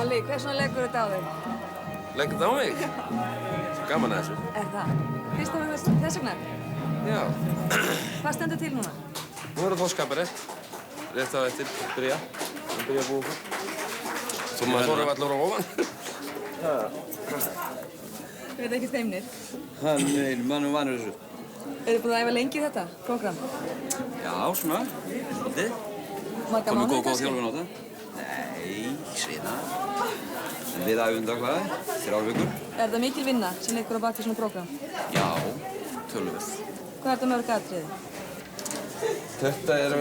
Olli, hvers vegna leggur þetta á þig? Leggur þetta á mig? Gaman að þessu. Er það? Fyrst af þess vegna? Já. Hvað stendur til núna? Nú er það skapari. Rétt á eftir, byrja að búa okkur. Svo maður þorði allar á ofan. Þú veit ekki steimnir? Nei, mann vanur þessu. Eru þið búin að æfa lengi þetta, prógram? Já, svona, svolítið. Marga mánuði Góð þjálfun á þetta? Nei, svina. Við æfum það hvað? 3 vikur. Er það mikil vinna sem liggur á bak við svona prógram? Já, töluvert. Hvað er þetta mörg atriði? Þetta eru...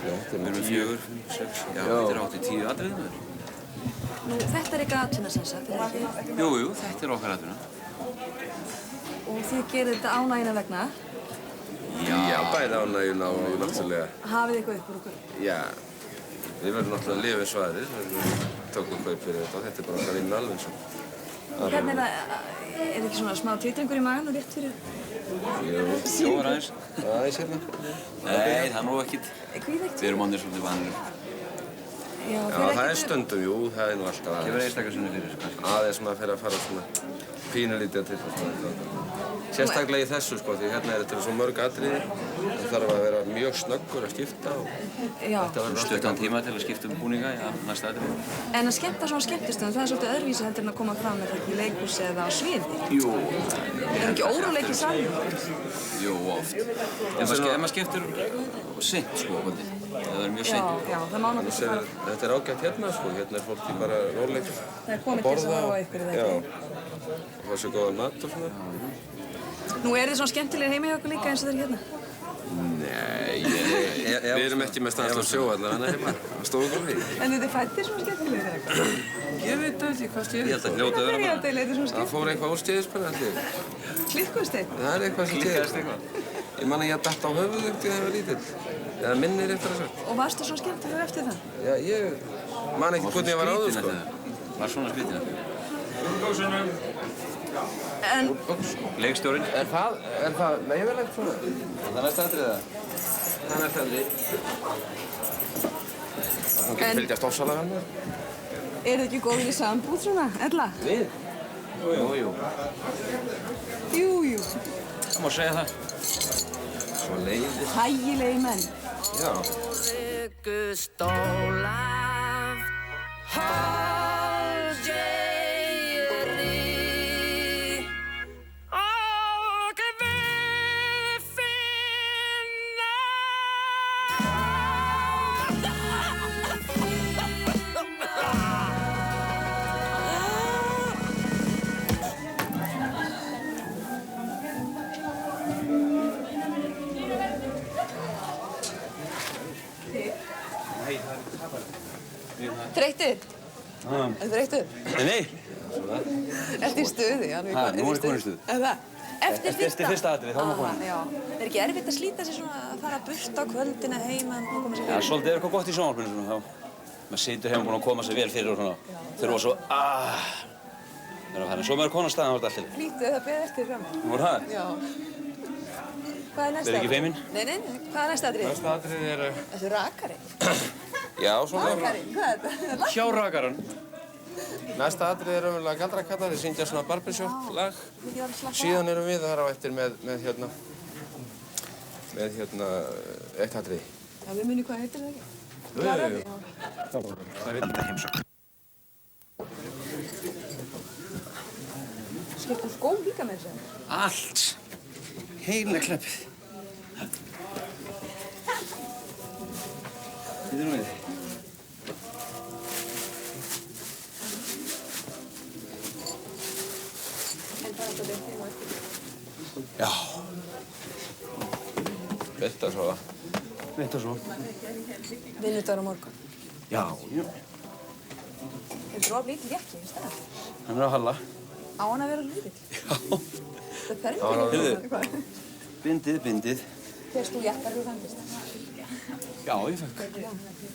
Við erum 4, 5, 6, já, þetta er 8-10 atriðum. Nú, þetta er eitthvað atvinna sem sagt, er það ekki? Jú, þetta er okkar atvinna. Og þið gerir þetta ánægjuna vegna? Já, bæði ánægjuna og náttúrulega. Hafið eitthvað upp úr okkur? Já, við verðum náttúrulega að lifa við svæðið. Við tókum kaup fyrir þetta og þetta er bara okkar vinna alveg eins og. Hvernig er það? Er það ekki svona smá titringur í magann og rétt fyrir? Jú, aðeins. Aðeins hérna. Nei, það er nú ekkert. Kvíðveikt? Við erum onnir svolítið vanir. Já, það er stundum, jú, það er nú alltaf aðeins. Kemur einstaklega fyrir, kannski. Aðeins maður fer að fara svona pínulítið til svona. Sérstaklega í þessu, sko, því hérna er þetta svo mörg atriði. Það þarf að vera mjög snöggur að skipta og þetta verður stuttan tíma til að skipta búninga, já, næsta atriði. En að skemmta svona skemmtistöðum, það er svolítið öðruvísi heldur en að koma fram með þetta í leikhúsi eða á sviði. Jú. Er ekki óróleiki saman? Jú, oft. Ef maður skiptir seint, sko, það er mjög seint. Já, það má náttúrulega fara. Þetta er ágætt hérna, sko, hérna er fólki bara róleg Það er komið til þess að horfa á ykkur, eða ekki? Já, og það er svo góða mat og svona. Nú, er þið svona skemmtilegir heima hjá okkur líka eins og þeir hérna? Nei, við erum ekki með stannslega sjóarnar hérna heima, það stóðu góði. En þið fættir svona skemmtilegir eða eitthvað? Ég veit ekki hvað stjórn. Ég held að hljóta að vera bara. Það fór eitthvað úrstíðis bara allir. Klikkuðst eitthvað? Það er eitthvað sem gerist. Ég man að ég datt á höfuðu þegar ég var lítill. Eða minnir eftir þess að. Og varstu svona skemmtilegur eftir það? Já, ég man ekki hvernig ég var áður, sko. Var svona skrítinn eftir. En... Leikstjórinn. Er það leyfilegt svona? Það er næsta atriði það. Það er næsta atriði. Það getur fylgjast ofsalega vel með. Er þið ekki góðir í sambúð svona, Ella? Við? Jú. Jú. Það má segja það. Svo leiðir. Hægilegi menn. Já. Þreyttur? Er þreyttur? Nei. Ertu í stuði? Nú er ég komin í stuði. Er það? Eftir fyrsta atriði, þá er maður komin. Já. Er ekki erfitt að slíta sig svona að fara burt á kvöldina heima og koma sér Já, svolítið er eitthvað gott í sjónvarpinu svona þá. Maður situr heima búinn að koma sér vel fyrir og svona. Þurfa svo vera að fara. Svo maður konar staðan var þetta allt til. Flýttu það beðið eftir fram. Nú er það? Já. Hvað er næsta? Verð ekki feiminn? Nei. Hvað er næsta atriði? Næsta atriði er... Þessu rakari. Já, svona... Rakari? Hvað er þetta? Hjá rakaran. Næsta atriði er umverulega Galdrakalla, þeir syngja svona barbershop-lag. Síðan erum við þar á eftir með eitt atriði. Já, við munum hvað heitir það ekki? Jú. Það er þetta heimsókn. Skiptu skó líka með þessu? Allt. Heila kleppið. Þetta nú við. En bara þetta beint heim og eftir? Já. Beint að sofa. Beint að sofa. Vinnudagur á morgun. Já. Er þú of lítill jakki, veist það? Hann er á Halla. Á hann að vera lítill? Já. Það fer ekki Heyrðu. Bindið. Fyrst þú jakkar þú fændist? Já, ég fekk.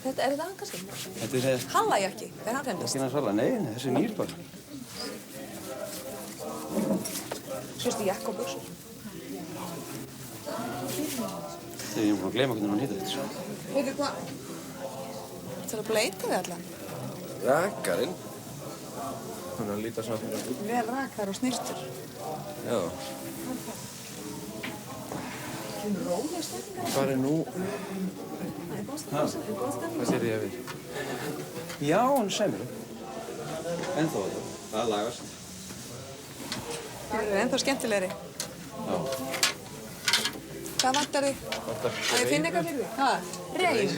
Þetta er þetta hann kannski? Þetta er Hallajakki, er hann fændist? ekki hans Halla. Nei, þessi er nýr bara. Fyrst þú jakk og buxur? Þegar ég er búinn að gleyma hvernig hann hýta þetta. Veitu hvað? Það er að bleita við allan. Rakarinn. Hann er að líta svona fyrir. Vel rakar og snirtur. Já. Hvað er nú? Hvað sér ég við? Já, hann sæmur. Ennþá þetta. Það lagast. Það er ennþá skemmtilegri. Já. Hvað vantar þig? Að ég finna eitthvað fyrir þig? Hvað? Reym?